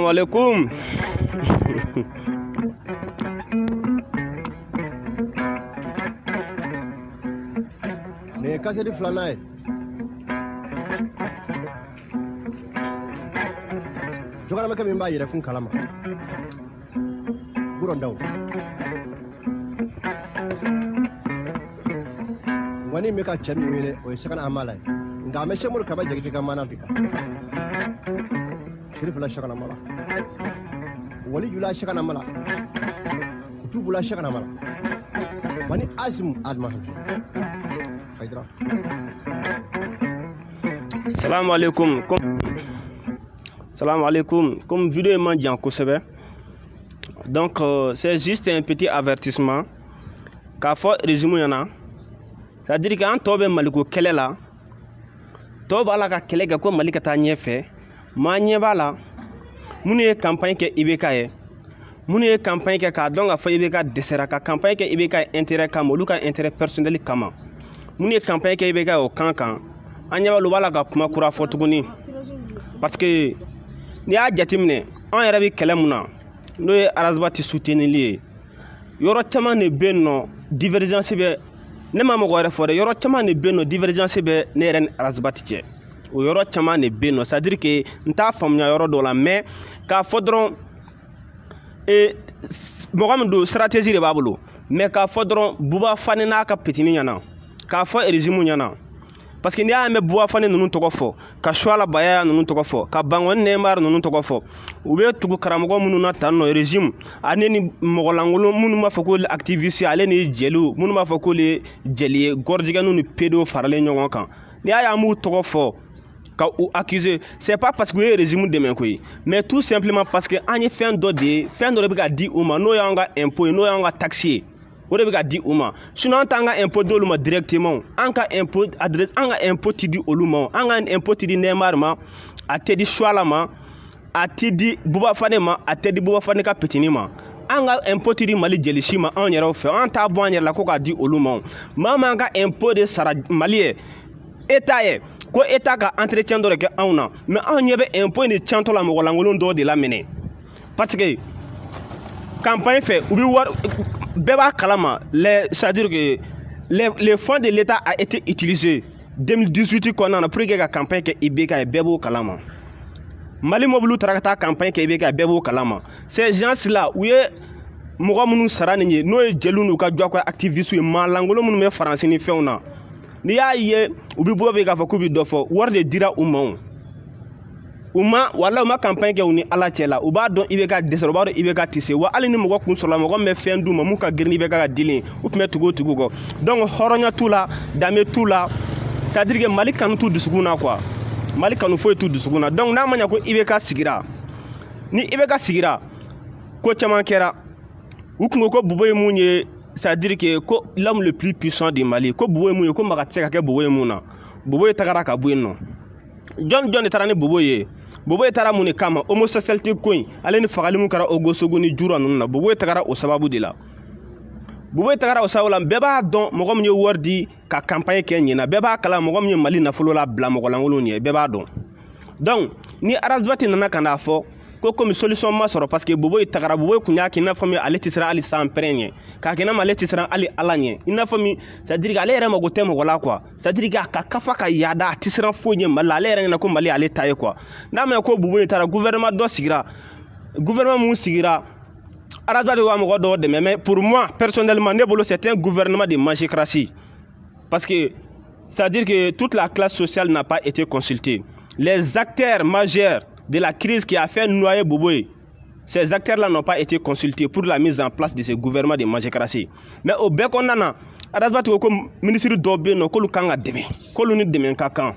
Salam alaikum. Ne kase di flana ye. Jogana maka min b'a yɛrɛ kun kalama. Burondaw. Wani me ka cɛ min wele o ye Sakana Amala ye. Nka an bɛ Sɛmuru Kaba jagiti ka mana bi kan. Shirifula Sakana Amala. Wali jula Sakana Amala. Kutubula Sakana Amala. Wani Asim Admahan. Salam alaikum. Salam alaikum. Comme vidéo m'a dit en Kosovo. Donc c'est juste un petit avertissement. Qu'a fait résumé yana. C'est-à-dire qu'en tobe maliko kele la. Tobe ala ka kele ka ko malika ta nyefe. Ma nyeba la. Muni campagne ke ibeka ye. Muni campagne ke ka donc a fa ibeka desera ka campagne ke ibeka intérêt kama luka intérêt personnel kama. Muni campagne ke ibeka o kankan. Anya lu bala ka kuma kura fɔ tuguni parce que ni y'a jateminɛ an yɛrɛ bɛ kɛlɛ mun na n'o ye arazbati soutenili ye yɔrɔ caman de bɛ yen nɔ divergence bɛ ne ma mɔgɔ wɛrɛ fɔ dɛ yɔrɔ caman de bɛ yen nɔ divergence bɛ ne yɛrɛ ni arazbati cɛ o yɔrɔ caman de bɛ yen nɔ c'est à dire que n t'a faamuya yɔrɔ dɔ la mais k'a fɔ dɔrɔn mɔgɔ min don stratégie de b'a bolo mais k'a fɔ dɔrɔn Buba Fane n'a ka petini ɲɛna k'a fɔ régime ɲɛna. Parce que ni y'a mɛn Buba Fane ninnu tɔgɔ fɔ ka Suala Baya ninnu tɔgɔ fɔ ka Bangoni Neymar ninnu tɔgɔ fɔ u bɛ tugu karamɔgɔ minnu na tan nɔ régime ale ni mɔgɔlankolon minnu b'a fɔ ko activiste ale ni jeliw minnu b'a fɔ ko jeli ye gɔrɔjigɛniw ni pédo faralen ɲɔgɔn kan ni y'a m'u tɔgɔ fɔ ka u accuser c'est pas parce que u ye régime dɛmɛ koyi mais tout simplement parce que an ye fɛn dɔ de ye fɛn dɔ de bɛ ka di u ma n'o y'an ka impôt ye n'o y'an ka taxe ye. O de bɛ ka di u ma sinon an t'an ka impôt d'olu ma directement an ka impôt adresse an ka impôt ti di olu ma an ka impôt ti di Neymar ma a tɛ di Suala ma a ti di Buba Fane ma a tɛ di Buba Fane ka petini ma an ka impôt ti di Mali jeli si ma anw yɛrɛw fɛ an t'a bɔ an yɛrɛ la ko k'a di olu ma maa man ka impôt de sara Mali ye État ye ko État ka entretien dɔ de kɛ anw na mais anw ɲɛ bɛ impôt ni cantɔ la mɔgɔlankolon dɔw de la minɛ parce que campagne fait ou beba kalama c'est-à-dire que les fonds de l'État a été utilisé 2018 qu'on a pour que la campagne que ibeka et bebo kalama Mali mobile tarakata campagne que ibeka bebo kalama ces gens là où est mɔgɔ minnu sara nin ye n'o ye jeliw n'u ka jɔ ko activiste ye malangolo minnu bɛ faransi ni fɛnw na n'i y'a ye u bɛ bɔ bɛ k'a fɔ k'u bɛ dɔ fɔ wari de dira u ma wala u ma campagne kɛ u ni Ala cɛ la u b'a dɔn IBK dɛsɛra u b'a dɔn IBK tɛ se wa hali ni mɔgɔ kun sɔrɔla mɔgɔ min bɛ fɛn d'u ma mun ka girin ni IBK ka dili u tun bɛ tugu o tigiw kɔ donc hɔrɔnya t'u la danbe t'u la c'est à dire que Mali kanu t'u dusukun na quoi Mali kanu foyi t'u dusukun na donc n'a ma ɲɛ ko IBK sigira ni IBK sigira ko caman kɛra u kun ko Buba ye mun ye c'est à dire que ko l'homme le plus puissant du Mali ko Buba ye mun ye ko maga tɛ se ka kɛ Buba ye mun na Buba ye tagara ka bɔ yen nɔ jɔn de taara ni Buba ye Buba ye taara mun de kama homosexualité ko in ale ni fagali mun kɛra Ogosogo ni Jura ninnu na Buba ye tagara o sababu de la Buba ye tagara o sababu la bɛɛ b'a dɔn mɔgɔ min ye wari di ka campagne kɛ ɲɛna bɛɛ b'a kala mɔgɔ min ye Mali nafolo la bila mɔgɔlankolon ɲɛ bɛɛ b'a dɔn donc ni arazbati nana ka n'a fɔ ko comme solution ma sɔrɔ parce que Buba ye tagara Buba ye kun y'a kɛ i n'a fɔ min ale tɛ siran hali san pɛrɛn ɲɛ k'a kɛ i n'a fɔ ale tɛ siran hali Ala ɲɛ i n'a fɔ min c'est à dire que ale yɛrɛ mago tɛ mɔgɔ la quoi c'est à dire que a ka kafa ka yaada a tɛ siran foyi ɲɛ Mali la ale yɛrɛ ɲɛna ko Mali ale ta ye quoi n'a mɛn ko Buba ye taara gouvernement dɔ sigira gouvernement mun sigira arazbati wa mɔgɔ dɔw dɛmɛ mais pour moi personnellement ne bolo c'est un gouvernement de magicratie parce que c'est à dire que toute la classe sociale n'a pas été consultée les acteurs majeurs de la crise qui a fait noyer Buba ye ces acteurs-là n'ont pas été consultés pour la mise en place de ce gouvernement de magicratie mais au bɛɛ kɔnɔna na arazbati ko ministre dɔw bɛ yen nɔ k'olu kan ka dɛmɛ k'olu ni dɛmɛ ka kan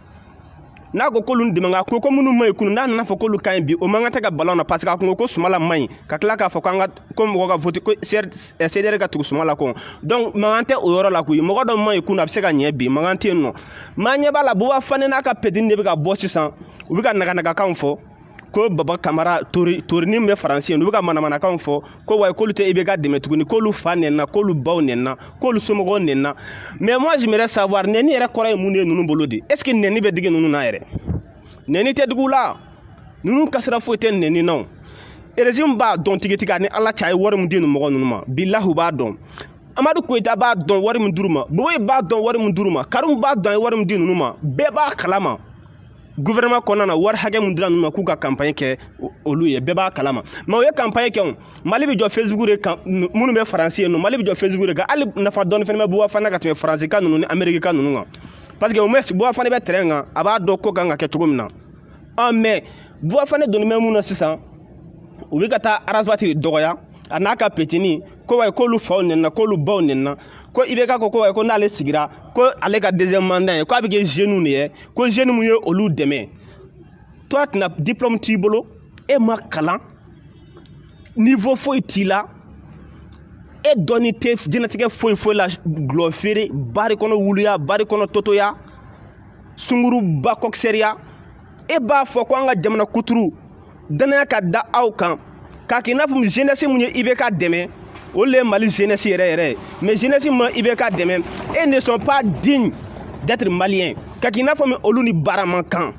n'a ko k'olu ni dɛmɛ ka ko minnu ma ɲi kunu n'a nana fɔ k'olu ka ɲi bi o man kan tɛ ka ballon na parce que a kun ko Sumala ma ɲi ka tila k'a fɔ ko mɔgɔ ka vote ko CDR ka tugu Sumala kɔ donc mankan tɛ o yɔrɔ la koyi mɔgɔ dɔ ma ɲi kunu a bɛ se ka ɲɛ bi mankan tɛ yen nɔ maa ɲɛ b'a la Buba Fane n'a ka petini de bɛ ka bɔ sisan u bɛ ka naganagakanw fɔ ko Baba Kamara tori ni bɛ faransi ye u bɛ ka manamanakanw fɔ ko wa k'olu tɛ IBK dɛmɛ tuguni k'olu fa nɛnna k'olu baw nɛnna k'olu somɔgɔw nɛnna mais moi j'aimerais savoir nɛni yɛrɛ kɔrɔ ye mun de ye ninnu bolo de est ce que nɛni bɛ digi ninnu na yɛrɛ nɛni tɛ digi u la ninnu kasira foyi tɛ nɛni na régime b'a dɔn tigitiga ni ala cɛ a ye wari min di nin mɔgɔ ninnu ma bilahu b'a dɔn Amadou Koita b'a dɔn wari min d'u ma Boboye b'a dɔn wari min d'u ma Karim b'a dɔn a ye wari min di ninnu ma bɛɛ b'a kalama gouvernement kɔnɔna na wari hakɛ min dira ninnu ma k'u ka campagne kɛ olu ye bɛɛ b'a kalama mais u ye campagne kɛ o Mali bɛ jɔ Facebook de kan minnu bɛ faransi ye nɔ Mali bɛ jɔ Facebook de kan hali nafa dɔɔni fana bɛ Boba Fana ka tɛmɛ faransi kan ninnu ni Amérique kan ninnu kan parce que au moins Boba Fana bɛ terrain kan a b'a dɔn ko kan ka kɛ cogo min na mais Boba Fana donni bɛ mun na sisan u bɛ ka taa arasbati de dɔgɔya a n'a ka petini ko wayi k'olu faw nɛnna k'olu baw nɛnna ko IBK ko wayi ko n'ale sigira ko ale ka deuxième mandat ye ko a bɛ kɛ jeunes de ye ko jeunes mun ye olu dɛmɛ toi tɛna diplôme t'i bolo e ma kalan niveau foyi t'i la e dɔnni tɛ diɲɛlatigɛ foyi la gulɔ feere bari kɔnɔ wuluya bari kɔnɔ totoya sunguru ba kɔkisɛriya e b'a fɔ ko an ka jamana kuturu danaya ka da aw kan k'a kɛ i n'a fɔ jeunesse mun ye IBK dɛmɛ olu le ye Mali jeunesse yɛrɛ mais jeunesse ma IBK dɛmɛ et ne sont pas dignes d'être maliens k'a kɛ i n'a fɔ olu ni baara man kan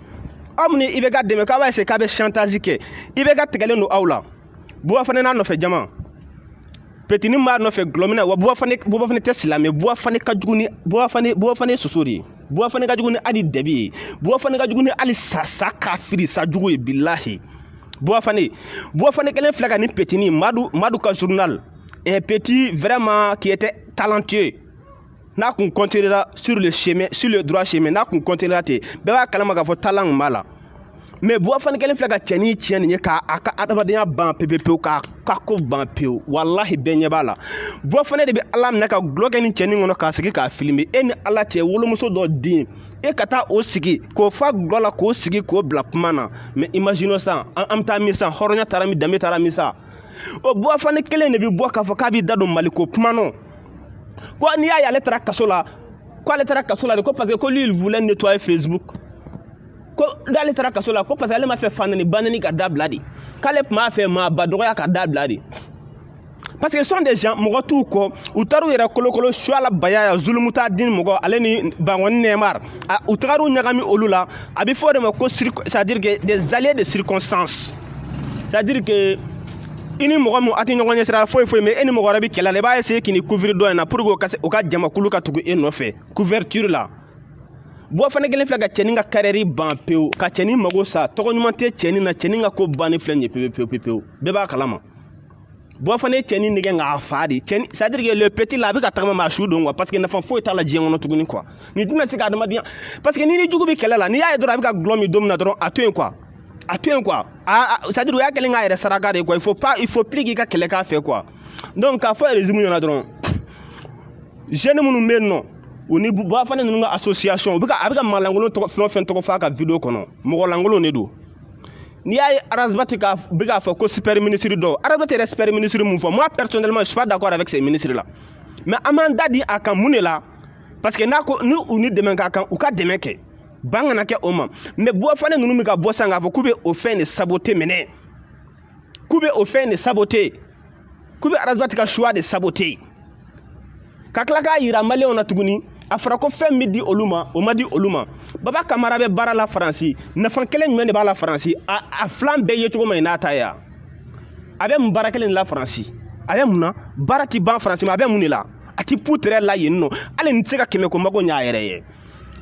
aw mun ye IBK dɛmɛ k'a b'a essayer k'a bɛ chantage kɛ IBK tigɛlen don aw la Boba Fana n'a nɔfɛ jama petini b'a nɔfɛ gulɔmin na wa Boba Fana tɛ silamɛ Boba Fana ka jugu ni Boba Fana ye soso de ye Boba Fana ka jugu ni hali dɛbi ye Boba Fana ka jugu ni hali sa kafiri sa jugu ye bilahi Boba Fana kelen filɛ ka ni petini Madu ka journal un petit vraiment qui était talentueux n'a kun continuera sur le droit chemin n'a kun continuera te bɛɛ b'a kalama k'a fɔ talent b'a la mais Boba Fana kelen filɛ ka cɛnni tiɲɛ nin ye k'a ka adamadenya ban pewu k'a ko ban pewu wallahi bɛɛ ɲɛ b'a la Boba Fana de bɛ ala minɛ ka gulɔ kɛ ni cɛnni kɔnɔ k'a sigi k'a filmer e ni ala cɛ wolomuso dɔ den e ka taa o sigi k'o fa gulɔ la k'o sigi k'o bila kuma na mais imagine san an bɛ taa min san hɔrɔnya taara min danbe taara min sa o Boba Fana kelen de bɛ bɔ k'a fɔ k'a b'i da don Mali ko kuma nɔ ko n'i y'a ye ale taara kaso la ko ale taara kaso la de ko parce que ko lui il voulait nettoyer Facebook ko n'ale taara kaso la ko parce que ale ma fɛ fanani banani ka dabila de k'ale tun b'a fɛ maa ba dɔgɔya ka dabila de parce que ce sont des gens mɔgɔ t'u kɔ u taar'u yɛrɛ kolokolo Suala Bayaya Zulumuta Dine mɔgɔ ale ni Bangoni Neymar u tagar'u ɲagami olu la a bɛ fɔ o de ma ko c'est-à-dire que des alliés de circonstance c'est-à-dire que i ni mɔgɔ min a tɛ ɲɔgɔn ɲɛsira foyi mais e ni mɔgɔ wɛrɛ bɛ kɛlɛ la i b'a essayer k'i ni couvrir dɔ in na pour que o ka jamakulu ka tugu e nɔfɛ couverture la Boba Fana kelen filɛ ka cɛnin ka carrière ban pewu ka cɛnin mago sa tɔgɔ ɲuman tɛ cɛnin na cɛnin ka ko bannen filɛ nin ye pewu bɛɛ b'a kalama Boba Fana ye cɛnin nɛgɛ k'a fa de cɛnin c'est-à-dire que le petit là a bɛ ka tagama maa su don quoi parce que nafa foyi t'a la diɲɛ kɔnɔ tuguni quoi nin tɛna se ka adamadenya parce que n'i ni jugu bɛ kɛlɛ la n'i y'a ye dɔrɔn a bɛ ka gulɔ min don min na dɔrɔn a to yen quoi c'est-à-dire o y'a kɛlen k'a yɛrɛ saraka de quoi il faut plus k'i ka kɛlɛ k'a fɛ quoi donc k'a fɔ régime ɲɛna dɔrɔn jeunes minnu bɛ yen nɔ u ni Boba Fana ninnu ka association a bɛ ka maalankolon fɛn o fɛn tɔgɔ fɔ a ka vidéo kɔnɔ mɔgɔlankolon de don n'i y'a ye Arasbati bɛ k'a fɔ ko super ministre dɔw Arasbati yɛrɛ super ministre mun fɔ moi personnellement je suis pas d'accord avec ces ministres là mais an m'an da di a kan mun de la parce que n'a ko ni u ni dɛmɛ ka kan u ka dɛmɛ kɛ ban kana kɛ o ma mais Boba Fana ninnu bɛ ka bɔ san k'a fɔ k'u bɛ o fɛn de saboter minɛ k'u bɛ o fɛn de saboter k'u bɛ Arasbati ka choix de saboter ka tila k'a yira maliyɛnw na tuguni a fɔra ko fɛn min di olu ma o ma di olu ma Baba Kamara bɛ baara la Faransi nafa kelen jumɛn de b'a la Faransi a filan bɛɛ ye cogo min n'a ta ye a bɛ mun baara kelen de la Faransi a bɛ mun na baara ti ban Faransi mais a bɛ mun de la a ti poutre la yen nɔ hali ni tɛ se ka kɛmɛ ko mago ɲ'a yɛrɛ ye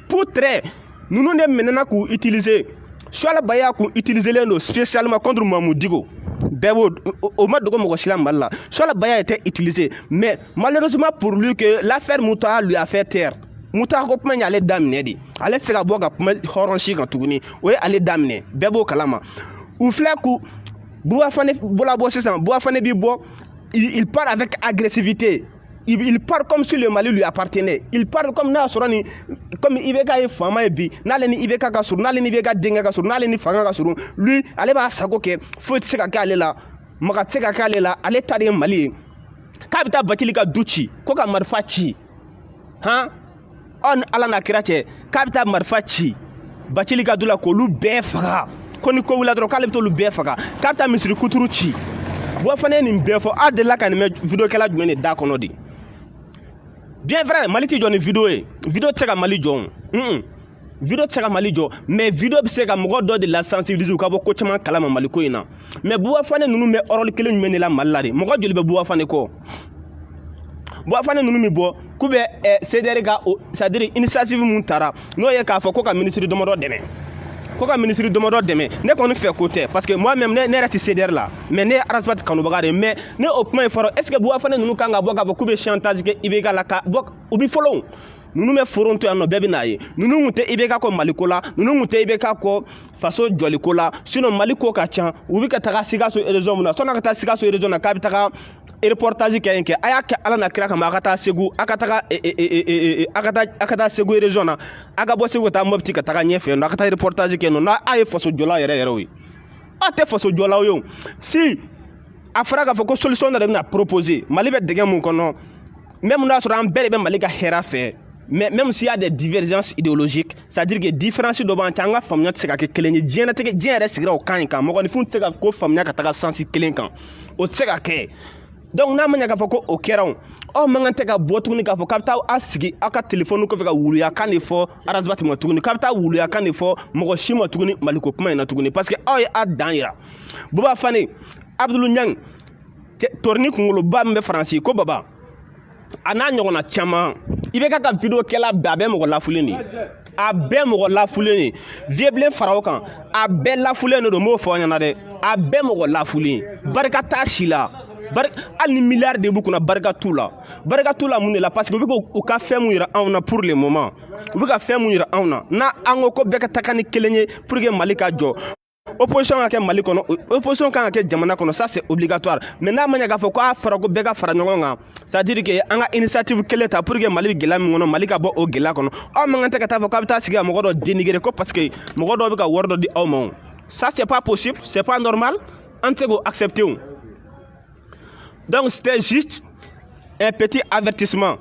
poutre ninnu de minɛna k'u utiliser Suala Bayaya kun utiliser len don spécialement contre Mamadou Diko bɛɛ b'o o ma dogo mɔgɔ si la Mali la Suala Bayaya était utilisé mais malheureusement pour lui que l'affaire Mouta lui a fait taire Mouta ko kuma y'ale daminɛ de ale tɛ se ka bɔ ka kuma hɔrɔn si kan tuguni o ye ale daminɛ bɛɛ b'o kalama u filɛ ku Boba Fana bɔla bɔ sisan Boba Fana bi bɔ il parle avec agressivité il parle comme si le Mali lui appartenait il parle comme n'a sɔrɔ ni comme IBK ye faama ye bi n'ale ni IBK ka surun n'ale ni IBK denkɛ ka surun n'ale ni fanga ka surun lui ale b'a sago kɛ foyi tɛ se ka kɛ ale la maga tɛ se ka kɛ ale la ale ta de ye Mali ye k'a bɛ taa Bacili ka du ci ko ka marifa ci han aw ni Ala n'a kira cɛ k'a bɛ taa marifa ci Bacili ka du la k'olu bɛɛ faga ko ni ko wulila dɔrɔn k'ale bɛ t'olu bɛɛ faga k'a bɛ taa misiri kuturu ci Boba Fana ye nin bɛɛ fɔ aw delila ka nin mɛn vidéo kɛla jumɛn de da kɔnɔ de bien vrai Mali ti jɔ ni vidéo ye vidéo tɛ se ka Mali jɔ vidéo tɛ se ka Mali jɔ mais vidéo bɛ se ka mɔgɔ dɔ de la sensibiliser u ka bɔ ko caman kalama Mali ko in na mais Buba Fane ninnu bɛ rôle kelen jumɛn de la Mali la de mɔgɔ joli bɛ Buba Fane kɔ Buba Fane ninnu min bɔ k'u bɛ CDR ka c'est-à-dire initiative mun taara n'o ye k'a fɔ ko ka ministre damadɔ dɛmɛ ko ka ministre damadɔ dɛmɛ ne kɔni fɛ ko tɛ parce que moi même ne yɛrɛ tɛ CDR la mais ne ye Arasbati kanubaga de mais ne o kuma in fɔra est ce que Buba Fane ninnu kan ka bɔ k'a fɔ k'u bɛ chantage kɛ IBK la ka bɔ u bi fɔlɔ ninnu bɛ foron to yan nɔ bɛɛ bɛ n'a ye ninnu tun tɛ IBK kɔ Mali ko la ninnu tun tɛ IBK kɔ faso jɔli ko la sinon Mali ko ka ca u bɛ ka taga Sikaso région mun na sɔnni a ka taa Sikaso région na k'a bɛ taga reportage kɛ yen kɛ a y'a kɛ Ala n'a kira kama a ka taa Segu a ka taga Segu région na a ka bɔ Segu ka taa Mopti ka taga ɲɛfɛ a ka taa reportage kɛ yen nɔ n'a ye faso jɔla yɛrɛ yɛrɛ o ye a tɛ faso jɔlaw ye o si a fɔra k'a fɔ ko solution dɔ de bɛna proposer Mali bɛ dɛgɛ mun kɔnɔ même n'a sɔrɔ an bɛɛ de bɛ Mali ka hɛrɛ fɛ mais même s'il y a des divergences idéologiques c'est-à-dire que différence dɔ b'an cɛ an ka faamuya tɛ se ka kɛ kelen ye diɲɛ yɛrɛ sigira o kan in kan mɔgɔninfin tɛ se ka ko faamuya ka taga sansi kelen kan o tɛ se ka kɛ donc n'a ma ɲɛ k'a fɔ ko o kɛra o aw man kan tɛ ka bɔ tuguni k'a fɔ k'a bɛ taa a sigi aw ka téléphone kɔfɛ ka wuluya kan de fɔ Arasbati ma tuguni k'a bɛ taa wuluya kan de fɔ mɔgɔ si ma tuguni Maliko kuma in na tuguni parce que aw ye a dan yira Buba Fane Abdulu Ɲang tɔrɔni kunkoloba min bɛ Faransi ko Baba a n'a ɲɔgɔnna caman IBK ka vidéo kɛla bɛɛ a bɛɛ mɔgɔ lafulen de a bɛɛ mɔgɔ lafulen de vieux bilen fara o kan a bɛɛ lafulen de don n b'o fɔ aw ɲɛna dɛ a bɛɛ mɔgɔ lafulen barika t'a si la hali ni miliyari de b'u kunna barika t'u la mun de la parce que u bɛ k'u ka fɛn mun yira anw na pour le moment u bɛ ka fɛn mun yira anw na n'an ko ko bɛɛ ka taga ni kelen ye pour que Mali ka jɔ opposition ka kɛ Mali kɔnɔ opposition kan ka kɛ jamana kɔnɔ ça c'est obligatoire mais n'a ma ɲɛ k'a fɔ ko a fɔra ko bɛɛ ka fara ɲɔgɔn kan c'est-à-dire que an ka initiative kelen ta pour que Mali bɛ gɛlɛya min kɔnɔ Mali ka bɔ o gɛlɛya kɔnɔ aw man kan tɛ ka taa fɔ k'a bɛ taa sigi ka mɔgɔ dɔ dénigrer ko parce que mɔgɔ dɔw bɛ ka wari dɔ di aw ma ça c'est pas possible c'est pas normal an tɛ se k'o accepter o donc c'était juste un petit avertissement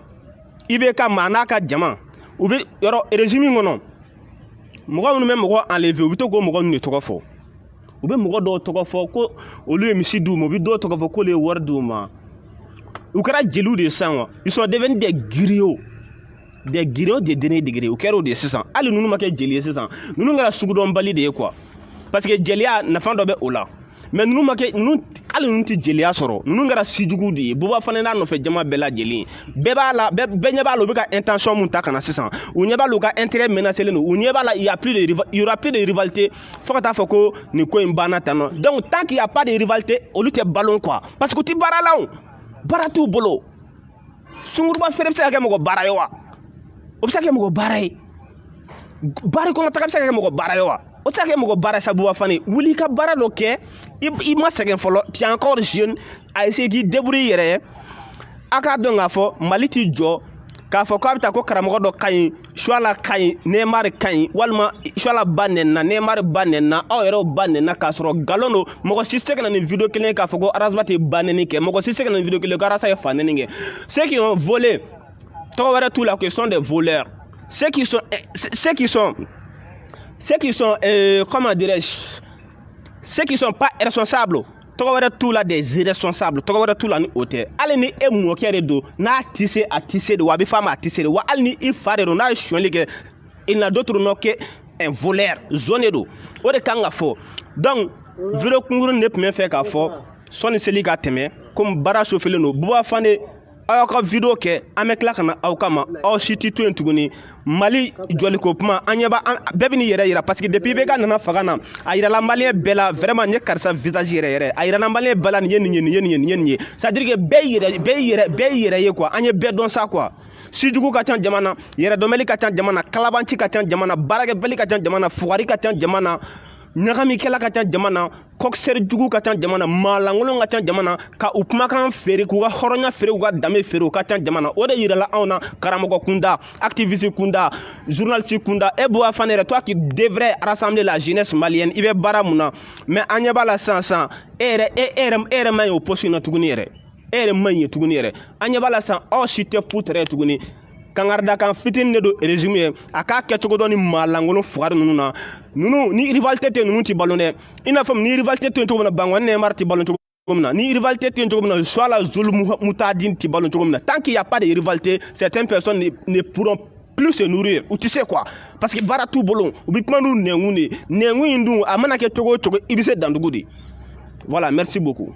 IBK maa n'a ka jama u bɛ yɔrɔ régime in kɔnɔ mɔgɔ minnu bɛ mɔgɔ enlever u bɛ to k'o mɔgɔ ninnu de tɔgɔ fɔ u bɛ mɔgɔ dɔw tɔgɔ fɔ ko olu ye misi d'u ma u bɛ dɔw tɔgɔ fɔ k'olu ye wari d'u ma u kɛra jeliw de ye sisan wa ils sont devenus des griots de dernier degré u kɛra o de ye sisan hali ninnu ma kɛ jeli ye sisan ninnu kɛra sugudɔnbali de ye quoi parce que jeliya nafa dɔ bɛ o la mais ninnu ma kɛ hali ninnu tɛ jeliya sɔrɔ ninnu kɛra sijugu de ye Buba Fane n'a nɔfɛ jama bɛɛ lajɛlen bɛɛ b'a la bɛɛ ɲɛ b'a la u bɛ ka intention mun ta ka na sisan u ɲɛ b'a la u ka intérêt menacé len don u ɲɛ b'a la il y aura plus de rivalité fo ka taa fɔ ko nin ko in banna tan nɔ donc tant qu'il y a pas de rivalité olu tɛ ballon quoi parce que u tɛ baara la o baara t'u bolo sunguruba feere bɛ se ka kɛ mɔgɔ baara ye wa o bɛ se ka kɛ mɔgɔ baara ye baara kɔnɔ taga bɛ se ka kɛ mɔgɔ baara ye wa o tɛ se ka kɛ mɔgɔ baara ye sa Buba Fane wuli ka baara dɔ kɛ i ma sɛgɛn fɔlɔ tu es encore jeune a essayer k'i débrouiller i yɛrɛ ye a k'a dɔn k'a fɔ Mali t'i jɔ k'a fɔ k'a bɛ taa ko karamɔgɔ dɔ ka ɲi Suala ka ɲi Neymar ka ɲi walima Suala ba nɛnna Neymar ba nɛnna aw yɛrɛw ba nɛnna k'a sɔrɔ nkalon don mɔgɔ si tɛ se ka na nin vidéo kelen k'a fɔ ko Arasbati ye ba nɛni kɛ mɔgɔ si tɛ se ka na nin vidéo kelen ko Arasa ye fa nɛni kɛ ceux qui ont volé tɔgɔ wɛrɛ t'u la qu'ils sont des voleurs ceux qui sont comment dirais-je ceux qui sont pas responsables tɔgɔ wɛrɛ t'u la des irresponsables tɔgɔ wɛrɛ t'u la ni o tɛ hali ni e mɔkɛ de don n'a tɛ se a tɛ se de wa a bɛ f'a ma a tɛ se de wa hali ni i fa de don n'a ye sonyɛli kɛ il n'a d'autre nom que un voleur zone de don o de kan ka fɔ donc vidéo kunkurunin de tun bɛ fɛ k'a fɔ sɔnni seli ka tɛmɛ komi baara chauffelen don Buba Fane aw ka vidéo kɛ an bɛ tila ka na aw kama aw si tɛ to yen tuguni Mali jɔliko kuma an ɲɛ bɛɛ bɛ n'i yɛrɛ yira parce que depuis IBK nana fanga na a yirala maliyɛn bɛɛ la vraiment n ye karisa visage yɛrɛ a yirala maliyɛn bɛɛ la nin ye nin ye nin ye nin ye nin ye nin ye c'est à dire que bɛɛ y'i yɛrɛ ye quoi an ye bɛɛ dɔn sa quoi sijugu ka ca jamana yɛrɛdɔnbali ka ca jamana kalabanci ka ca jamana baarakɛbali ka ca jamana fugari ka ca jamana ɲagamikɛla ka ca jamana kɔkisɛri jugu ka ca jamana maalankolon ka ca jamana ka u kumakan feere k'u ka hɔrɔnya feere k'u ka danbe feere u ka ca jamana o de yirala anw na karamɔgɔ kunda activiste kunda journaliste kunda e Buba Fane yɛrɛ toi qui devrais rassembler la jeunesse malienne i bɛ baara mun na mais an ɲɛ b'a la sisan e yɛrɛ man ɲi o poste in na tuguni yɛrɛ e yɛrɛ man ɲi tuguni yɛrɛ an ɲɛ b'a la sisan aw si tɛ putere tuguni kangarida fitinin de don régime ye a k'a kɛ cogo dɔ ni maalankolon fugari ninnu na ninnu ni rivalité tɛ ninnu ti ballon dɛ i n'a fɔ ni rivalité tɛ yen cogo min na Bangoni Neymar ti ballon cogo min na ni rivalité tɛ yen cogo min na Suala Zulu Mutadine ti ballon cogo min na tant qu'il y a pas de rivalité certaines personnes ne pourront plus se nourrir ou tu sais quoi parce que baara t'u bolo u bɛ kuma n'u nɛngun de nɛngun in dun a mana kɛ cogo o cogo i bɛ se dandugu de voilà merci beaucoup.